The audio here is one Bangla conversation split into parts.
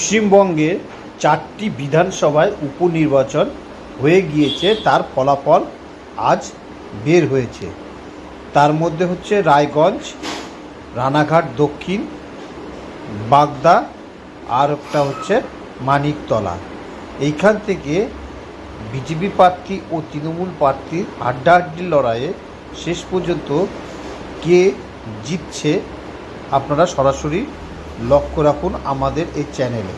পশ্চিমবঙ্গের 4টি বিধানসভায় উপনির্বাচন হয়ে গিয়েছে, তার ফলাফল আজ বের হয়েছে। তার মধ্যে হচ্ছে রায়গঞ্জ, রানাঘাট দক্ষিণ, বাগদা আর একটা হচ্ছে মানিকতলা। এইখান থেকে বিজেপি প্রার্থী ও তৃণমূল প্রার্থীর হাড্ডাহাড্ডি লড়াইয়ে শেষ পর্যন্ত কে জিতছে আপনারা সরাসরি লক্ষ্য রাখুন আমাদের এই চ্যানেলে।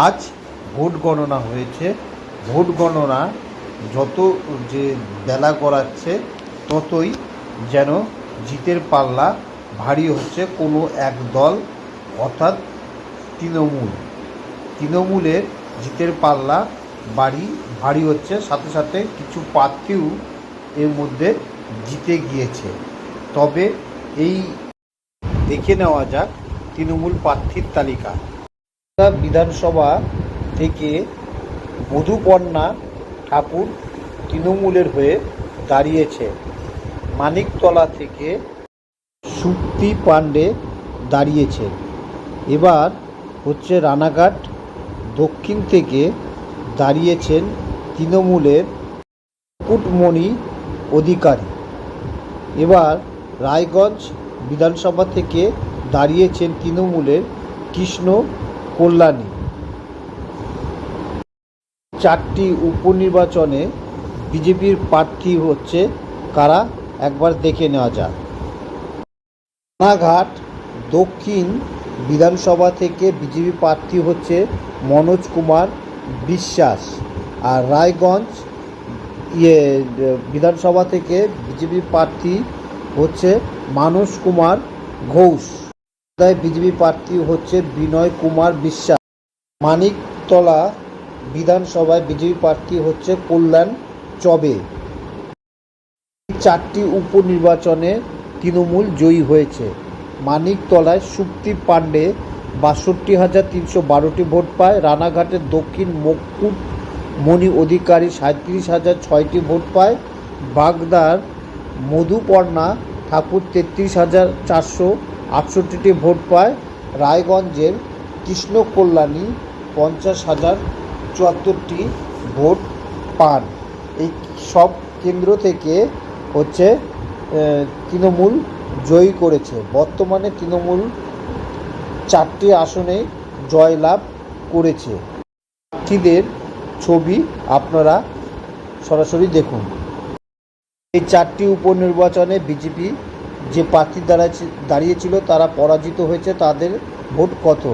আজ ভোট গণনা হয়েছে। ভোট গণনা যত যে বেলা গড়াচ্ছে ততই যেন জিতের পাল্লা ভারী হচ্ছে কোনো এক দল, অর্থাৎ তৃণমূলের জিতের পাল্লা ভারী হচ্ছে। সাথে সাথে কিছু প্রার্থীও এর মধ্যে জিতে গিয়েছে। তবে এই দেখে নেওয়া যাক তৃণমূল প্রার্থীর তালিকা। বিধানসভা থেকে মধুপর্ণা ঠাকুর তৃণমূলের হয়ে দাঁড়িয়েছে। মানিকতলা থেকে সুপ্তি পাণ্ডে দাঁড়িয়েছে। এবার হচ্ছে রানাঘাট দক্ষিণ থেকে দাঁড়িয়েছেন তৃণমূলের মুকুটমণি অধিকারী। এবার রায়গঞ্জ বিধানসভা থেকে দাঁড়িয়েছেন তৃণমূলের কৃষ্ণ কল্যাণী। 4টি উপনির্বাচনে বিজেপির প্রার্থী হচ্ছে কারা একবার দেখে নেওয়া যাক। রানাঘাট দক্ষিণ বিধানসভা থেকে বিজেপি প্রার্থী হচ্ছে মনোজ কুমার বিশ্বাস। আর রায়গঞ্জ বিধানসভা থেকে বিজেপি প্রার্থী হচ্ছে মানস কুমার ঘোষ। বিজেপি প্রার্থী হচ্ছে বিনয় কুমার বিশ্বাস। মানিকতলা বিধানসভায় বিজেপি প্রার্থী হচ্ছে কল্যাণ চবে। 4টি উপনির্বাচনে তৃণমূল জয়ী হয়েছে। মানিকতলায় সুপ্তি পাণ্ডে 62,312টি ভোট পায়। রানাঘাটের দক্ষিণ মুকুটমণি অধিকারী 37,006টি ভোট পায়। বাগদার মধুপর্ণা ঠাকুর 33,468টি ভোট পায়। রায়গঞ্জের কৃষ্ণ কল্যাণী 50,074টি ভোট পান। এই সব কেন্দ্র থেকে হচ্ছে তৃণমূল জয়ী করেছে। বর্তমানে তৃণমূল 4টি আসনে জয়লাভ করেছে। প্রার্থীদের ছবি আপনারা সরাসরি দেখুন। এই 4টি উপনির্বাচনে বিজেপি যে প্রার্থী দাঁড়িয়েছিল তারা পরাজিত হয়েছে। তাদের ভোট কত?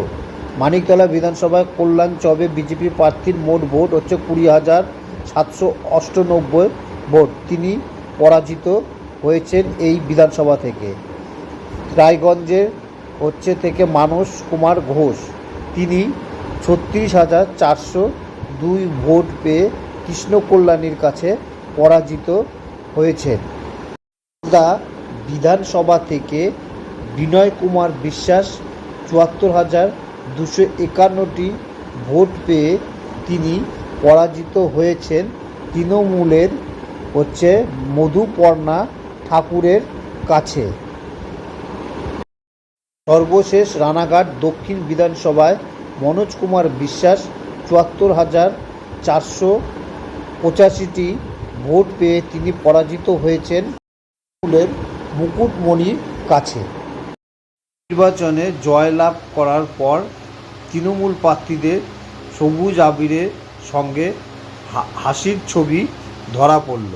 মানিকতলা বিধানসভায় কল্যাণ চবে বিজেপি প্রার্থীর মোট ভোট হচ্ছে 20,798 ভোট। তিনি পরাজিত হয়েছেন এই বিধানসভা থেকে। রায়গঞ্জের হচ্ছে থেকে মানস কুমার ঘোষ, তিনি 36,402 ভোট পেয়ে কৃষ্ণ কল্যাণীর কাছে পরাজিত হয়েছেন। বিধানসভা থেকে বিনয় কুমার বিশ্বাস 74,251টি ভোট পেয়ে তিনি পরাজিত হয়েছেন তৃণমূলের হচ্ছে মধুপর্ণা ঠাকুরের কাছে। সর্বশেষ রানাঘাট দক্ষিণ বিধানসভায় মনোজ কুমার বিশ্বাস 74,485টি ভোট পেয়ে তিনি পরাজিত হয়েছেন তৃণমূলের মুকুটমণির কাছে। নির্বাচনে জয়লাভ করার পর তৃণমূল প্রার্থীদের সবুজ আবিরের সঙ্গে হাসির ছবি ধরা পড়ল।